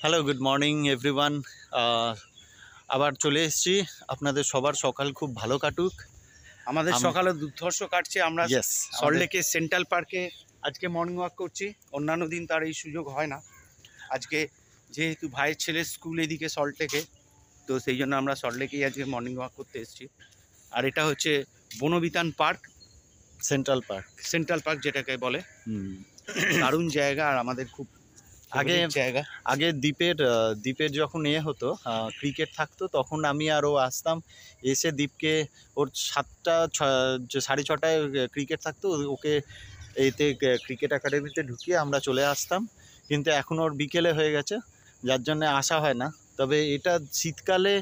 Hello, good morning everyone. আবার চলে এসেছি। আপনাদের সবার সকাল খুব ভালো কাটুক। আমাদের সকালে দুর্ধর্ষ কাটছে। আমরা ইয়েস, সল্টলেকের সেন্ট্রাল পার্কে আজকে মর্নিং ওয়াক করছি। অন্যান্য দিন তার এই সুযোগ হয় না। আজকে যেহেতু ভাইয়ের ছেলের স্কুল এদিকে সল্টলেকে, তো সেই জন্য আমরা সল্টলেকেই আজকে মর্নিং ওয়াক করতে এসেছি। আর এটা হচ্ছে বনবিতান পার্ক, সেন্ট্রাল পার্ক যেটাকে বলে। দারুণ জায়গা আর আমাদের খুব জায়গা। আগে দ্বীপের যখন হতো, ক্রিকেট থাকতো, তখন আমি আরও আসতাম। এসে দ্বীপকে ওর 6:30টায় ক্রিকেট থাকতো, ওকে এতে ক্রিকেট একাডেমিতে ঢুকিয়ে আমরা চলে আসতাম। কিন্তু এখন ওর বিকেলে হয়ে গেছে, যার জন্য আসা হয় না। তবে এটা শীতকালে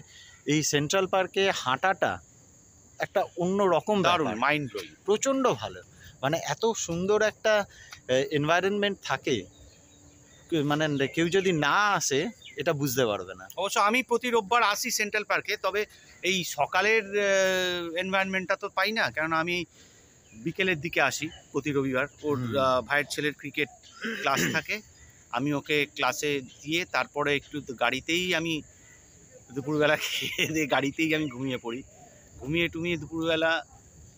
এই সেন্ট্রাল পার্কে হাঁটাটা একটা অন্য রকম দারুণ, মাইন্ড ব্লোয়িং, প্রচণ্ড ভালো। মানে এত সুন্দর একটা এনভায়রনমেন্ট থাকে, মানে কেউ যদি না আসে এটা বুঝতে পারবে না। অবশ্য আমি প্রতি রোববার আসি সেন্ট্রাল পার্কে, তবে এই সকালের এনভায়রনমেন্টটা তো পাই না, কেননা আমি বিকেলের দিকে আসি প্রতি রবিবার। ওর ভাইয়ের ছেলের ক্রিকেট ক্লাস থাকে, আমি ওকে ক্লাসে দিয়ে তারপরে একটু গাড়িতেই আমি দুপুরবেলা খেয়ে দিয়ে গাড়িতেই আমি ঘুমিয়ে পড়ি। ঘুমিয়ে দুপুরবেলা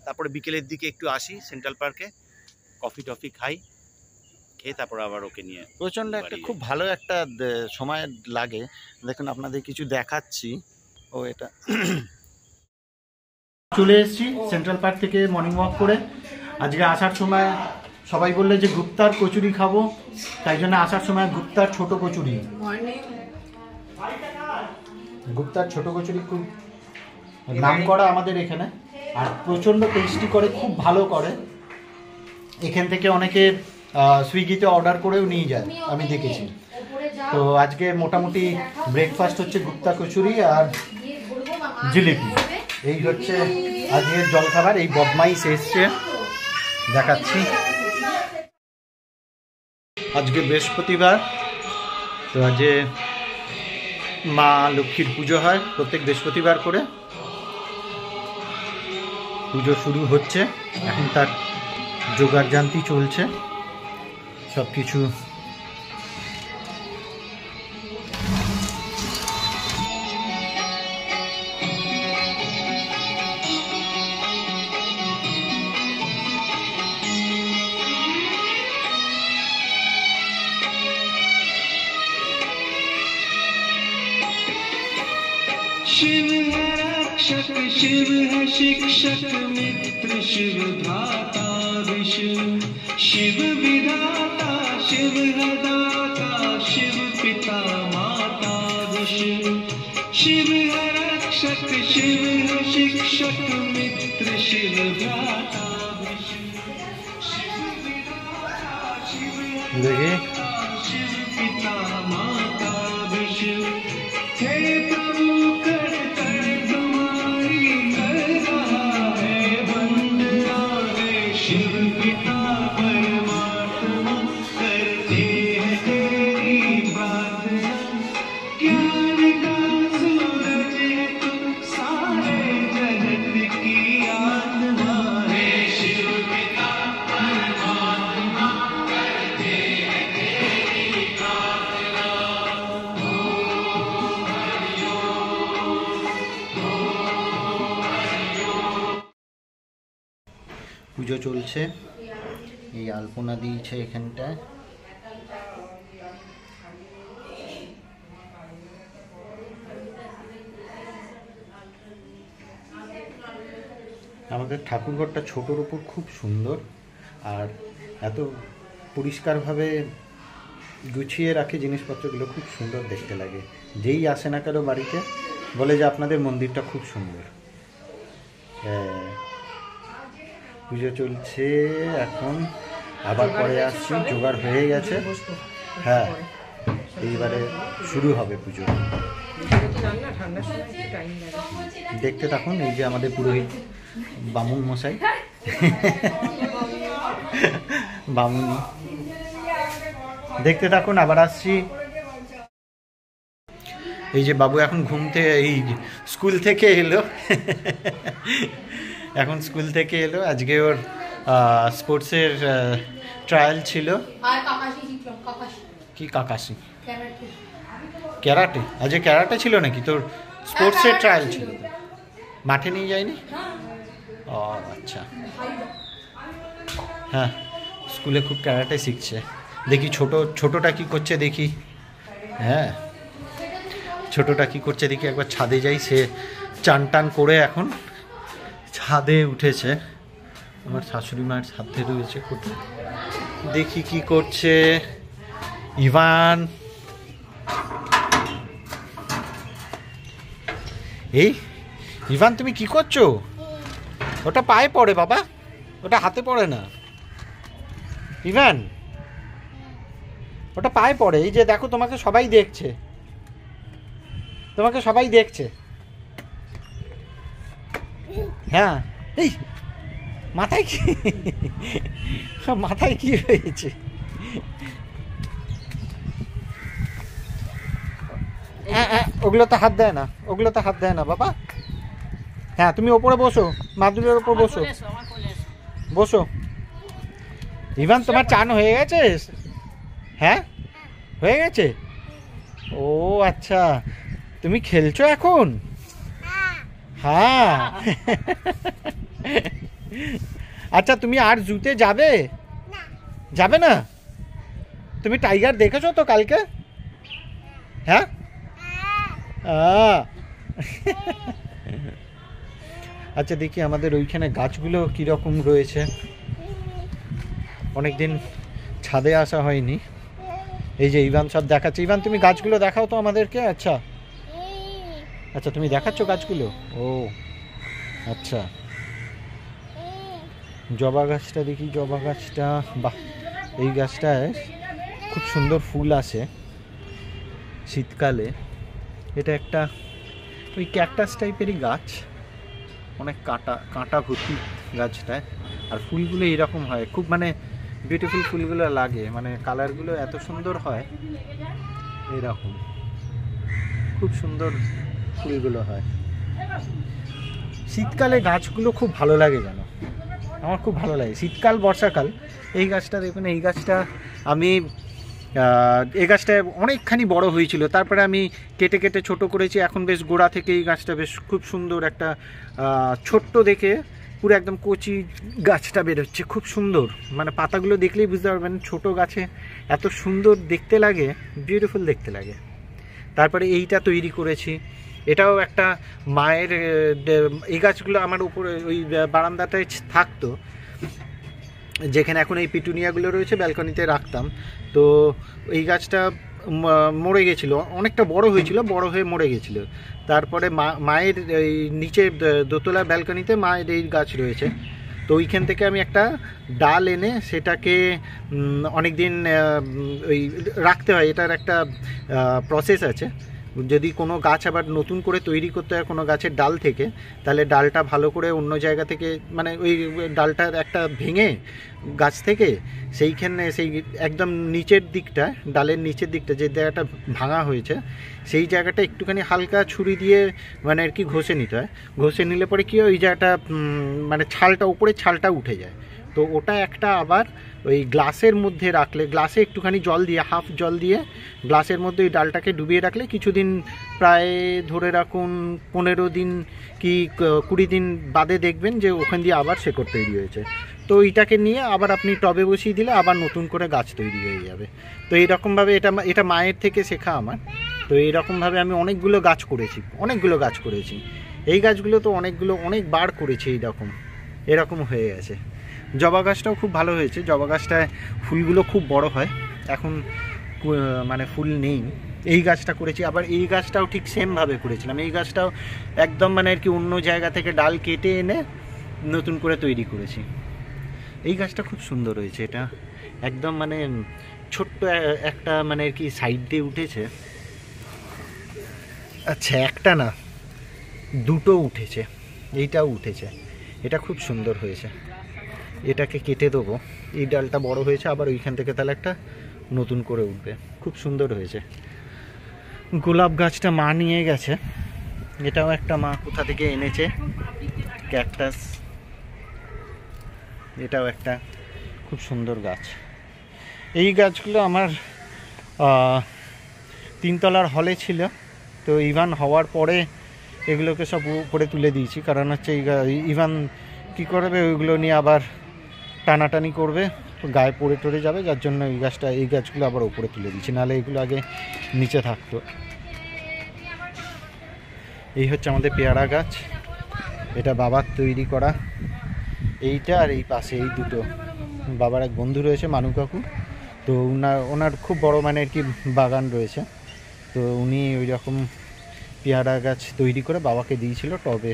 তারপরে বিকেলের দিকে একটু আসি সেন্ট্রাল পার্কে, কফি টফি খাই, খেয়ে তারপর আবার ওকে নিয়ে প্রচণ্ড একটা খুব ভালো একটা সময় লাগে। দেখুন আপনাদের কিছু দেখাচ্ছি। ও এটা চলে এসেছি সেন্ট্রাল পার্ক থেকে মর্নিং ওয়াক করে। আজকে আসার সময় সবাই বললে যে গুপ্তার কচুরি খাবো, তাই জন্য আসার সময় গুপ্তার ছোট কচুরি খুব নাম করা আমাদের এখানে, আর প্রচণ্ড টেস্টি করে, খুব ভালো করে। এখান থেকে অনেকে সুইগিতে অর্ডার করেও নিয়ে যায়, আমি দেখেছি। তো আজকে মোটামুটি ব্রেকফাস্ট হচ্ছে গুপ্তা কচুরি আর জিলিপি। এই হচ্ছে আজকের জলখাবার। এই বদমাইশ এসছে, দেখাচ্ছি। আজকে বৃহস্পতিবার, তো আজকে মা লক্ষ্মীর পুজো হয় প্রত্যেক বৃহস্পতিবার করে। পুজো শুরু হচ্ছে, এখন তার জোগাড়যন্ত্র চলছে সব কিছু। शिव है रक्षक, शिव है शिक्षक, मित्र शिव भ्राता विष्णु, शिव विधाता, शिव है दाता, शिव पिता माता विष्णु। शिव है रक्षक, शिव है शिक्षक, मित्र शिव भ्राता विष्णु, शिव विधाता, शिव है दाता, शिव पिता माता विष्णु। हे प्रभु कर कर तुम्हारी कर रहा है वंदना है, शिव पिता परमात्मा करते हैं तेरी प्रार्थना। ज्ञान का सूरज है तू, सारे जगत की आत्मा है, शिव पिता परमात्मा करते हैं तेरी प्रार्थना। পুজো চলছে, এই আলপনা দিয়েছে এখানটায়। আমাদের ঠাকুরঘরটা ছোটোর উপর খুব সুন্দর, আর এত পরিষ্কারভাবে গুছিয়ে রাখে জিনিসপত্রগুলো, খুব সুন্দর দেখতে লাগে। যেই আসে না কারো বাড়িতে বলে যে আপনাদের মন্দিরটা খুব সুন্দর। পুজো চলছে এখন, আবার পরে আসছি, জোগাড় হয়ে গেছে। হ্যাঁ, এইবারে শুরু হবে পুজো। দেখতে থাকুন। এই যে আমাদের পুরোহিত বামুন মশাই, বামুনি, দেখতে থাকুন, আবার আসছি। এই যে বাবু এখন এই স্কুল থেকে এলো। এখন স্কুল থেকে এলো, আজকে ওর স্পোর্টসের ট্রায়াল ছিল। কি কাকাশি? ক্যারাটে? আজকে ক্যারাটে ছিল নাকি? তোর স্পোর্টসের ট্রায়াল ছিল, মাঠে নিয়ে যায়নি? ও আচ্ছা, হ্যাঁ স্কুলে খুব ক্যারাটে শিখছে। দেখি ছোটটা কি করছে দেখি। হ্যাঁ ছোটটা কি করছে দেখি, একবার ছাদে যাই। সে চান টান করে এখন ছাদে উঠেছে। আমার শাশুড়ি মায়ের ছাদে রয়েছে, দেখি কি করছে ইভান। এই ইভান তুমি কি করছো? ওটা পায়ে পড়ে বাবা, ওটা হাতে পড়ে না। ইভান ওটা পায়ে পড়ে। এই যে দেখো, তোমাকে সবাই দেখছে, তোমাকে সবাই দেখছে। হ্যাঁ এই মাথায় কি, মাথায় কি হয়েছে? ওগুলোতে হাত দেয় না, ওগুলোতে হাত দেয় না বাবা। হ্যাঁ তুমি ওপরে বসো, মাদুরের ওপর বসো, বসো। ইভান তোমার চান হয়ে গেছে? হ্যাঁ হয়ে গেছে। ও আচ্ছা, তুমি খেলছো এখন? হ্যাঁ আচ্ছা, তুমি আর জুতে যাবে? যাবে না? তুমি টাইগার দেখেছো তো কালকে? হ্যাঁ আচ্ছা দেখি আমাদের ওইখানে গাছগুলো কীরকম রয়েছে। অনেকদিন ছাদে আসা হয়নি। এই যে ইভান সব দেখাচ্ছে। ইভান তুমি গাছগুলো দেখাও তো আমাদেরকে। আচ্ছা আচ্ছা তুমি দেখাচ্ছ গাছগুলো? ও আচ্ছা, জবা গাছটা দেখি, জবা গাছটা, বাহ এই গাছটায় খুব সুন্দর ফুল আসে শীতকালে। এটা একটা ওই ক্যাকটাস টাইপেরই গাছ, অনেক কাঁটা ভর্তি গাছটায়। আর ফুলগুলো এরকম হয়, খুব মানে বিউটিফুল ফুলগুলো লাগে, মানে কালারগুলো এত সুন্দর হয়, এরকম খুব সুন্দর ফুলগুলো হয়। শীতকালে গাছগুলো খুব ভালো লাগে জানো, আমার খুব ভালো লাগে শীতকাল বর্ষাকাল। এই গাছটা দেখুন, এই গাছটা আমি এই গাছটা অনেকখানি বড় হয়েছিল, তারপরে আমি কেটে কেটে ছোট করেছি। এখন বেশ গোড়া থেকে এই গাছটা বেশ খুব সুন্দর একটা ছোট্ট দেখে পুরো একদম কচি গাছটা বেরোচ্ছে, খুব সুন্দর। মানে পাতাগুলো দেখলেই বুঝতে পারবেন ছোট গাছে এত সুন্দর দেখতে লাগে, বিউটিফুল দেখতে লাগে। তারপরে এইটা তৈরি করেছি, এটাও একটা মায়ের, এই গাছগুলো আমার উপরে ওই বারান্দাটায় থাকতো, যেখানে এখন এই পিটুনিয়াগুলো রয়েছে ব্যালকনিতে রাখতাম। তো এই গাছটা মরে গেছিলো, অনেকটা বড় হয়েছিল, বড় হয়ে মরে গেছিলো। তারপরে মায়ের এই নিচে দোতলা ব্যালকনিতে মায়ের এই গাছ রয়েছে। তো ওইখান থেকে আমি একটা ডাল এনে সেটাকে অনেক দিন ওই রাখতে হয়, এটার একটা প্রসেস আছে। যদি কোনো গাছ আবার নতুন করে তৈরি করতে হয় কোনো গাছের ডাল থেকে, তাহলে ডালটা ভালো করে অন্য জায়গা থেকে, মানে ওই ডালটার একটা ভেঙে গাছ থেকে সেইখানে সেই একদম নিচের দিকটা, ডালের নিচের দিকটা যে জায়গাটা ভাঙা হয়েছে সেই জায়গাটা একটুখানি হালকা ছুরি দিয়ে মানে আর কি ঘষে নিতে হয়। ঘষে নিলে পরে কি ওই জায়গাটা মানে ছালটা, উপরে ছালটা উঠে যায়। তো ওটা একটা আবার ওই গ্লাসের মধ্যে রাখলে, গ্লাসে একটুখানি জল দিয়ে, হাফ জল দিয়ে গ্লাসের মধ্যে ওই ডালটাকে ডুবিয়ে রাখলে কিছুদিন, প্রায় ধরে রাখুন 15 দিন কি 20 দিন বাদে দেখবেন যে ওখান দিয়ে আবার শেকড় তৈরি হয়েছে। তো এইটাকে নিয়ে আবার আপনি টবে বসিয়ে দিলে আবার নতুন করে গাছ তৈরি হয়ে যাবে। তো এইরকমভাবে এটা মায়ের থেকে শেখা আমার। তো এইরকমভাবে আমি অনেকগুলো গাছ করেছি। এই গাছগুলো তো অনেকবার করেছি, এরকম হয়ে গেছে। জবা গাছটাও খুব ভালো হয়েছে, জবা গাছটায় ফুলগুলো খুব বড় হয়, এখন মানে ফুল নেই। এই গাছটা করেছি, আবার এই গাছটাও ঠিক সেমভাবে করেছিলাম। এই গাছটাও একদম মানে আর কি অন্য জায়গা থেকে ডাল কেটে এনে নতুন করে তৈরি করেছি। এই গাছটা খুব সুন্দর হয়েছে, এটা একদম মানে ছোট্ট একটা মানে আর কি সাইড দিয়ে উঠেছে। আচ্ছা একটা না, দুটো উঠেছে, এইটাও উঠেছে, এটা খুব সুন্দর হয়েছে। এটাকে কেটে দেবো, এই ডালটা বড় হয়েছে, আবার ওইখান থেকে তাহলে একটা নতুন করে উঠবে, খুব সুন্দর হয়েছে। গোলাপ গাছটা মা নিয়ে গেছে, এটাও একটা মা কোথা থেকে এনেছে, ক্যাকটাস, এটাও একটা খুব সুন্দর গাছ। এই গাছগুলো আমার তিনতলার হলে ছিল, তো ইভান হওয়ার পরে এগুলোকে সব উপরে তুলে দিয়েছি, কারণ হচ্ছে ইভান কী করবে, ওইগুলো নিয়ে আবার টানাটানি করবে, গায়ে পড়ে টড়ে যাবে, যার জন্য এই গাছগুলো আবার উপরে তুলে দিচ্ছি, নাহলে এগুলো আগে নিচে থাকতো। এই হচ্ছে আমাদের পেয়ারা গাছ, এটা বাবার তৈরি করা, এইটা আর এই পাশে এই দুটো বাবার এক বন্ধু রয়েছে মানু কাকু, তো ওনার খুব বড় মানে আর কি বাগান রয়েছে, তো উনি ওই রকম পেয়ারা গাছ তৈরি করে বাবাকে দিয়েছিল টবে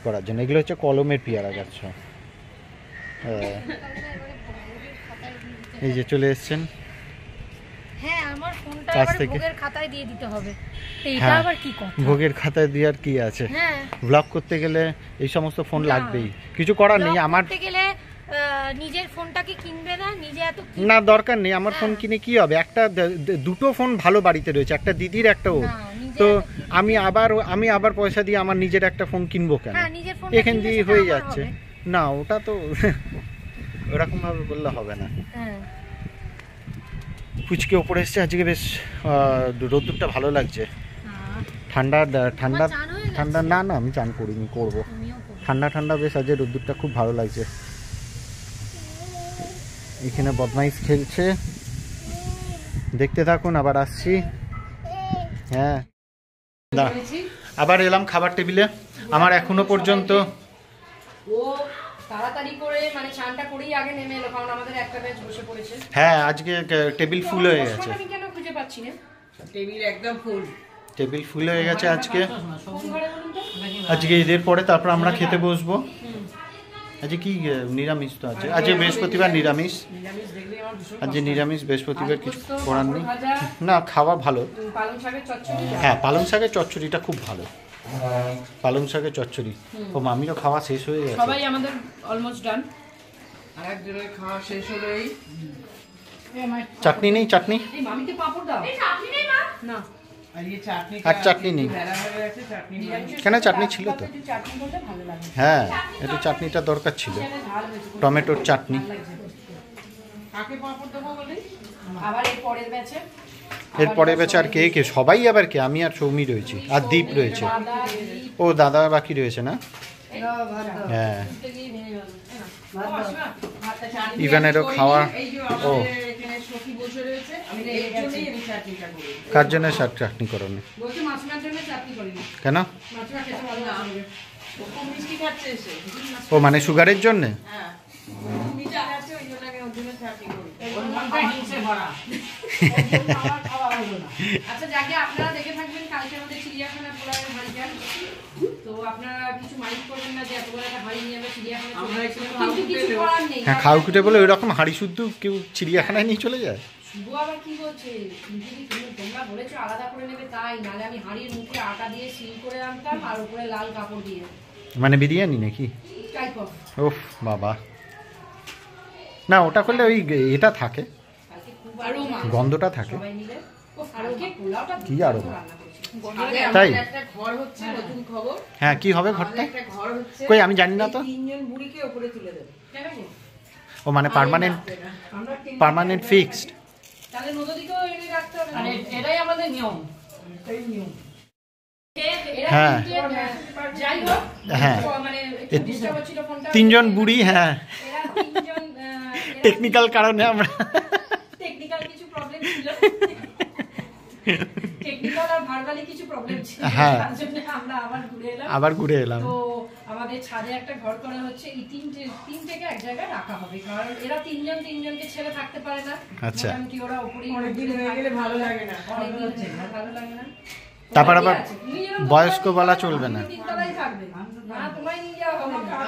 করার জন্য। এগুলো হচ্ছে কলমের পেয়ারা গাছ সব। এই যে চলে এসছেন কাছ থেকে, ভোগের খাতায় দিয়ে আর কি আছে, ব্লগ করতে গেলে এই সমস্ত ফোন লাগবেই, কিছু করার নেই। আমার নিজের ফোনটাকে কিনবে না, নিজে এত না দরকার নেই, আমার ফোন কিনে কি হবে, একটা দুটো ফোন ভালো বাড়িতে রয়েছে, একটা দিদির একটা ওর, তো আমি আবার পয়সা দিয়ে আমার নিজের একটা ফোন কিনবো কেন, এখান দিয়ে হয়ে যাচ্ছে না, ওটা তো ওরকম ভাবে বললে হবে না। পুচকে ওপরে এসছে, আজকে বেশ রোদ্দুরটা ভালো লাগছে, ঠান্ডা ঠান্ডা ঠান্ডা, না না আমি চান করিনি, করবো, ঠান্ডা ঠান্ডা বেশ আজকে রোদ্দুরটা খুব ভালো লাগছে। এখানে বদমাইশ খেলছে, দেখতে থাকুন, আবার আসছি। হ্যাঁ আবার এলাম খাবার টেবিলে, আমার এখনো পর্যন্ত তাড়াতাড়ি করে মানে চানটা করেই আগে নেমে এলো, কারণ আমাদের একটা ব্যাচ বসে পড়েছে। হ্যাঁ আজকে টেবিল ফুল হয়ে গেছে, আমি কেন খুঁজে পাচ্ছি না, টেবিল একদম ফুল, টেবিল ফুল হয়ে গেছে আজকে। আজকে ঈদের পরে তারপর আমরা খেতে বসবো। আজকে কি নিরামিষ তো আছে, আজকে বৃহস্পতিবার নিরামিষ, আজকে নিরামিষ, বৃহস্পতিবার কিছু করার নেই। না খাওয়া ভালো, হ্যাঁ পালং শাকের চচ্চড়িটা খুব ভালো, পালং শাকের চচ্চড়ি। ও মামিরও খাওয়া শেষ হয়ে গেছে, সবাই আমাদের অলমোস্ট ডান, আরেকজনের খাওয়া শেষ হলেই। চাটনি নেই, চাটনি এই মামিকে পাপড় দাও, এই চাটনি নেই মা, না আর চাটনি নেই, কেন চাটনি ছিল তো, হ্যাঁ একটু চাটনিটা দরকার ছিল, টমেটোর চাটনি। এরপরে বেছে আর কে কে, সবাই আবার কে, আমি আর সৌমি রয়েছি, আর দীপ রয়েছে, ও দাদা বাকি রয়েছে না, হ্যাঁ ইভানেরও খাওয়া। ও কার জন্য চাটনি করো না কেন, ও মানে সুগারের জন্য, আচ্ছা যাকে আপনারা দেখে থাকবেন কালকে আমাদের চিড়িয়াখানা পোলারের হাড়িটা, তো আপনারা কিছু মাইন্ড করবেন না যে এত বড় একটা হাড়ি নিয়ে আমরা চিড়িয়াখানায় চলে গেলাম, কিন্তু কিছু করার নেই। হ্যাঁ খাও কুটে বলে ওই রকম হাড়ি শুদ্ধ কেউ চিড়িয়াখানায় নিয়ে চলে যায়, শুভ আবার কি বলছে, তোমরা বলেছো আলাদা করে নেবে, তাই নাহলে আমি হাড়ির মুখে আটা দিয়ে সিল করে আনতাম আর উপরে লাল কাপড় দিয়ে, মানে বিরিয়ানি নাকি, টাইপ অফ। ওফ বাবা, না ওটা করলে ওই এটা থাকে, গন্ধটা থাকে, কি আরো তাই, হ্যাঁ কি হবে ঘরটা, কই আমি জানি না তো, ও মানে পার্মানেন্ট ফিক্সড, এটাই আমাদের নিয়ম। হ্যাঁ হ্যাঁ তিনজন বুড়ি, হ্যাঁ টেকনিক্যাল কারণে আমরা, টেকনিক্যাল কিছু প্রবলেম ছিল, টেকনিক্যাল আর ভার্বালি কিছু প্রবলেম ছিল, হ্যাঁ তার জন্য আমরা আবার ঘুরে এলাম। তো আমাদের ছাদে একটা ঘর করা হচ্ছে, এই তিনটেকে এক জায়গায় রাখা হবে, কারণ এরা তিনজনকে ছেড়ে থাকতে পারে না, আচ্ছা মোটামুটি ওরা উপরেই অনেকদিন হয়ে গেলে ভালো লাগে না, ভালো লাগে না, তারপর আবার বয়স্ক বলা চলবে না,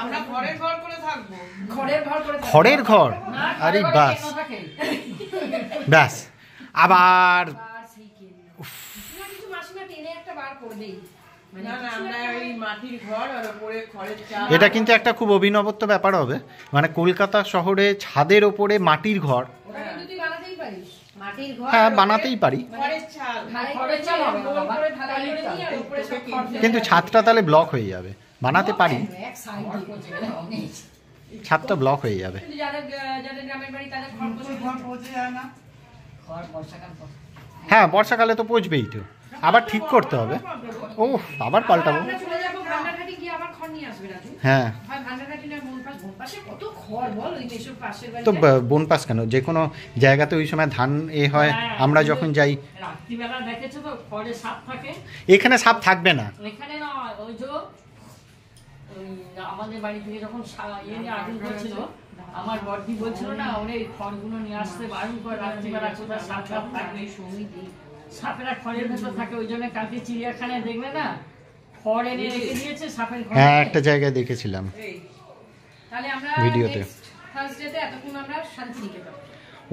আমরা ঘরের ঘর করে থাকবো, খড়ের ঘর, আরে বাস ব্যাস আবার এটা কিন্তু একটা খুব অভিনবত্ব ব্যাপার হবে, মানে কলকাতা শহরে ছাদের ওপরে মাটির ঘর, হ্যাঁ বানাতেই পারি, কিন্তু ছাদটা তাহলে ব্লক হয়ে যাবে, বানাতে পারি ছাদটা ব্লক হয়ে যাবে, হ্যাঁ বর্ষাকালে তো পচবেই তো, আবার ঠিক করতে হবে। ও আবার পাল্টাবো। আমরা চলে যাবো ভান্ডারঘাটি, গিয়ে আবার খড় নিয়ে আসবে রাজু। হ্যাঁ হয় ভান্ডারঘাটি না বনপাশ, বনপাশে কত খড় বল, ওই মেসোর পাশের তো বাড়িতে। বনপাস কেন, যে কোনো জায়গাতে ওই সময় ধান হয়, আমরা যখন যাই। রাত্রিবেলা দেখেছো তো খড়ে সাপ থাকে? এখানে সাপ থাকবে না। এখানে না, ওই যে ওই আমাদের বাড়ি থেকে যখন নিয়ে আগুন করছিল, আমার বড়দি বলছিল না, ওই খড়গুলো নিয়ে আসতে বারণ করে, রাত্রিবেলা কোথায় সাপ সাপ থাকবে, সাপেরা খড়ের ভেতর থাকে। ওই জন্য কালকে চিড়িয়াখানায় দেখবে না, খড় এনে রেখে দিয়েছে সাপের ঘর। হ্যাঁ একটা জায়গায় দেখেছিলাম তাহলে আমরা ভিডিওতে। থার্সডেতে এতক্ষণ আমরা শান্তিনিকেতন।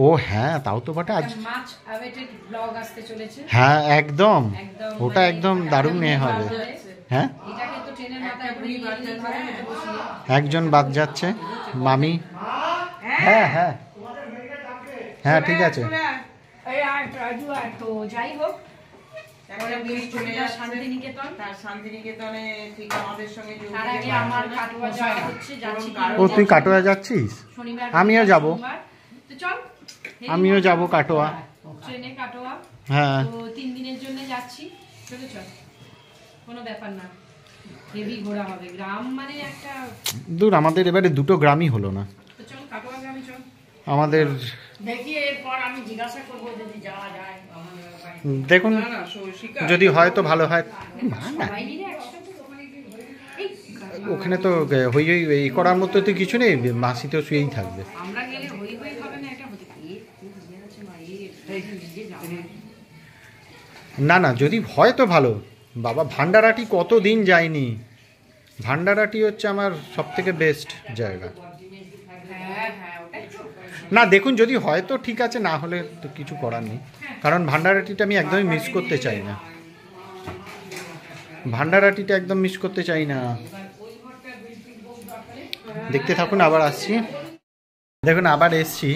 ও হ্যাঁ তাও তো বটে। আজ মাচ অ্যাওয়েটেড ব্লগ আসতে চলেছে। হ্যাঁ একদম, একদম ওটা একদম দারুণ এ হবে। হ্যাঁ এটা কিন্তু ট্রেনের মাথায় বসিয়ে একজন বাদ যাচ্ছে, মামি। হ্যাঁ হ্যাঁ হ্যাঁ ঠিক আছে। এই আর রাজু আর তো যাই হোক, একটা বিল চলে যাচ্ছে শান্তিনিকেতন। তার শান্তিনিকেতনে ঠিক আমাদের সঙ্গে যোগ তার আগে আমার কাটোয়া যাওয়া হচ্ছে, যাচ্ছি ও তুই কাটোয়া যাচ্ছিস? শনিবার আমিও যাব। তো চল আমিও যাব কাটোয়া। ট্রেনে কাটোয়া। হ্যাঁ তো 3 দিনের জন্য যাচ্ছি, চলে চল, কোনো ব্যাপার না, হেভি ঘোরা হবে। গ্রাম মানে একটা দূর, আমাদের এবারে দুটো গ্রামই হলো না। তো চল কাটোয়া গ্রামে চল। আমাদের দেখি এরপর আমি জিজ্ঞাসা করবো যদি যাওয়া যায় আমাদের বাড়ি। দেখুন না না শিকার যদি হয় তো ভালো হয়। না, না, সবাই মিলে একসাথে ওখানে গিয়ে এই ওখানে তো হই হই এই করার মতো তো কিছু নেই, মাসি তো শুয়েই থাকবে। আমরা গেলে হই হই হবে না, এটা হতে পারে। খুব ইয়ে আছে মা, নিজে যাবে। না না যদি হয় তো ভালো। বাবা ভান্ডারাটি কত দিন যায়নি, ভান্ডারাটি হচ্ছে আমার সব থেকে বেস্ট জায়গা। হ্যাঁ হ্যাঁ ওটাই তো। না দেখুন যদি হয় তো ঠিক আছে, না হলে তো কিছু করার নেই। কারণ ভান্ডারাটিটা আমি একদমই মিস করতে চাই না, ভান্ডারাটিটা একদম মিস করতে চাই না। দেখতে থাকুন, আবার আসছি। দেখুন আবার এসছি,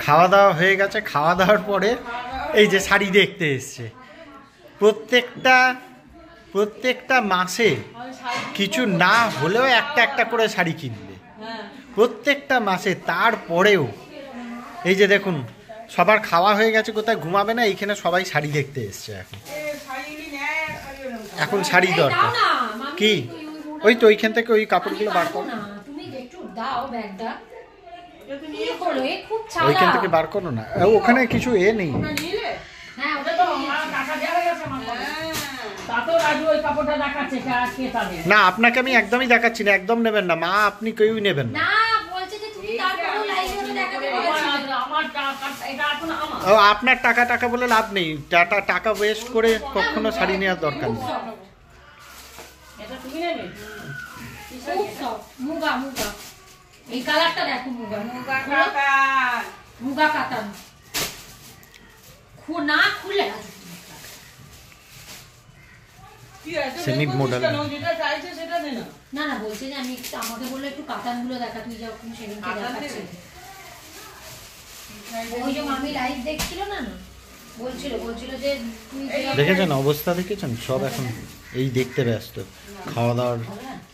খাওয়া দাওয়া হয়ে গেছে। খাওয়া দাওয়ার পরে এই যে শাড়ি দেখতে এসছে। প্রত্যেকটা মাসে কিছু না হলেও একটা একটা করে শাড়ি কিনবে প্রত্যেকটা মাসে। তারপরেও এই যে দেখুন সবার খাওয়া হয়ে গেছে, কোথায় ঘুমাবে না, এইখানে সবাই শাড়ি দেখতে এসছে। এখন শাড়ি দরকার। দাও না, মামি, কি ওই তো ওইখান থেকে ওই কাপড়গুলো বার পারবো করো, না, তুমি একটু দাও ব্যাগটা। কি হলো, এ খুব ওইখান চালাক। থেকে বার করো না। ওখানে কিছু এ নেই। হ্যাঁ ওটা ওটা তো আমার টাকা দেওয়া হয়ে গেছে আমার পরে। তাতেও রাজু ওই কাপড়টা দেখাচ্ছে কে তাদের। না আপনাকে আমি একদমই দেখাচ্ছি না, একদম নেবেন না মা, আপনি কেউই নেবেন না। না বলছে যে তুমি তারপরেও লাইভে দেখাতে বলেছিলে। আমার টাকা এটা এখন আমার। ও আপনার টাকা বলে লাভ নেই, টাকা ওয়েস্ট করে কখনো শাড়ি নেওয়ার দরকার নেই। এটা তুমি নেবে? খুব সফট, মুগা। এই কালারটা দেখো, মুগা কাতান। না খুলে সেমি মডেল। যেটা চাইছে সেটা দে না। না না বলছে যে আমি আমাকে বললো একটু কাতানগুলো দেখা, তুই যখন সেদিনকে দেখাচ্ছিস। ওই যে মামি লাইভ দেখছিল না বলছিল যে তুই দেখেছেন অবস্থা, দেখেছেন সব এখন এই দেখতে ব্যস্ত, খাওয়া দাওয়ার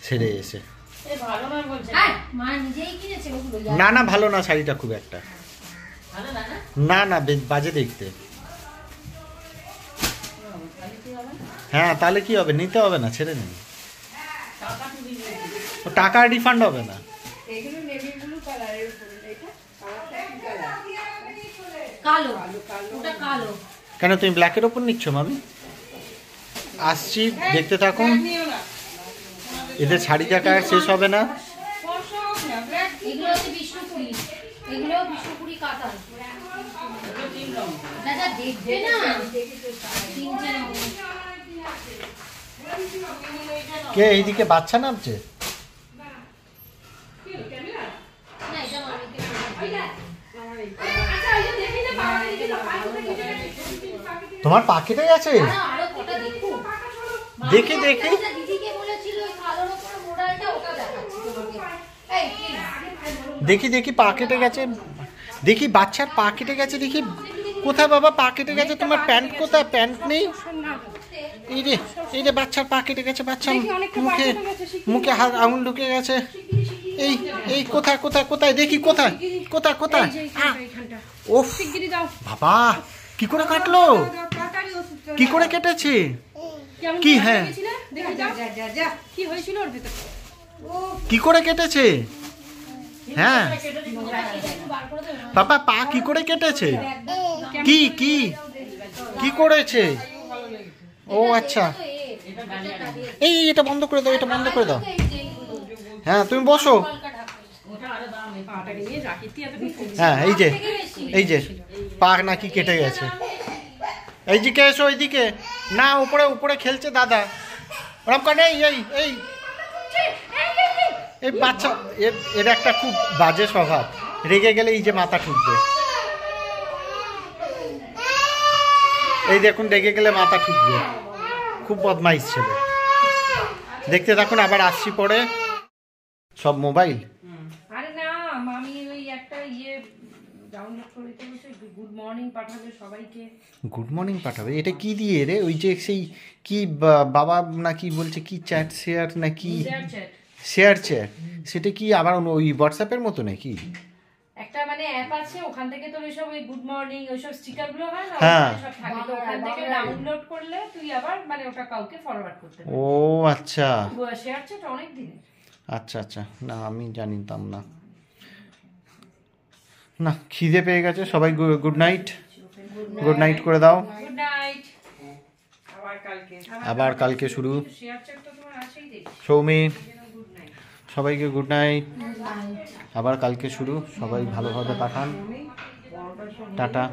ছেড়ে এসে। এ ভালো নয় বলছে। মা নিজেই কিনেছে ওগুলো। না না ভালো না শাড়িটা খুব একটা। ভালো না না? না না বাজে দেখতে। হ্যাঁ তাহলে কি হবে, নিতে হবে না, ছেড়ে নিন। টাকা তুমি দিবে। টাকা রিফান্ড হবে না। এগুলো নেভি ব্লু কালারের উপরে, এটা কালারটা কি কালার? কালো, ওটা কালো। কেন তুমি ব্ল্যাকের ওপর নিচ্ছ মামি? আসছি, দেখতে থাকুন। নিও না, এদের শাড়ি দেখা শেষ হবে না। ফর্সা হোক না, ব্ল্যাক এগুলো হচ্ছে বিষ্ণুপুরি, এগুলো বিষ্ণুপুরি কাতান। দাদা দেখবে না, তিনটে নাও। কে এইদিকে বাচ্চা নামছে? না এটা মামিকে তোমার পাকেটে গেছে? আরো কটা দেখো। দেখে দিদিকে বলেছিল ওই কালোর উপরে মোডালটা, ওটা দেখাচ্ছি তোমাকে। এই প্লিজ দেখি পা কেটে গেছে, দেখি বাচ্চার পা কেটে গেছে, দেখি কোথায় বাবা পা কেটে গেছে, তোমার প্যান্ট কোথায়, প্যান্ট নেই। এই রে বাচ্চার পা কেটে গেছে, বাচ্চার মুখে হাত আঙুল ঢুকে গেছে। এই কোথায় দেখি, কোথায় ওফ বাবা কি করে কাটলো? কি করে কেটেছে? কেমন কি? করে হ্যাঁ। গেছিলে? দেখে যাও। কি হয়েছিল ওর ভিতরে? কি করে কেটেছে? হ্যাঁ পাপা পা কি করে কেটেছে? কি কি কি করেছে? ও আচ্ছা, এই এটা বন্ধ করে দাও, এটা বন্ধ করে দাও। হ্যাঁ তুমি বসো। পাটাকে নিয়ে রাখিতে এতক্ষণ করছি। হ্যাঁ এই যে পা নাকি কেটে গেছে। এইদিকে এসো, এইদিকে না, উপরে উপরে খেলছে দাদা। ওরকম করে এই বাচ্চা এর একটা খুব বাজে স্বভাব, রেগে গেলে এই যে মাথা ঠুকবে। এই দেখুন রেগে গেলে মাথা ঠুকবে, খুব বদমাইশ ছেলে। দেখতে থাকুন, আবার আসছি পরে। সব মোবাইল আরে না, মামি ওই একটা ডাউনলোড করে দিয়েছে, গুড মর্নিং পাঠাবে সবাইকে। গুড মর্নিং পাঠাবে? এটা কি দিয়ে রে? ওই যে সেই কি বাবা না কি বলছে, কি চ্যাট শেয়ার নাকি শেয়ার চ্যাট, সেটা কি আবার ওই হোয়াটসঅ্যাপের মতো নাকি? একটা মানে অ্যাপ আছে, ওখান থেকে তোর ওইসব ওই গুড মর্নিং ওইসব স্টিকার গুলো হয় না, হ্যাঁ। ওখানে সব থাকে। তো ওখান থেকে ডাউনলোড করলে তুই আবার মানে ওটা কাউকে ফরওয়ার্ড করতে ও আচ্ছা পারবি। শেয়ার চ্যাট অনেক দিনের। আচ্ছা আচ্ছা, না আমি জানিতাম না। না খিদে পেয়ে গেছে, সবাই গুড নাইট, গুড নাইট করে দাও। Good night. আবার কালকে শুরু। শেয়ার চ্যাট তো তোমার আছেই দেখি। Soumi good night. সবাইকে গুড নাইট, আবার কালকে শুরু। সবাই ভালোভাবে কাটান, টাটা।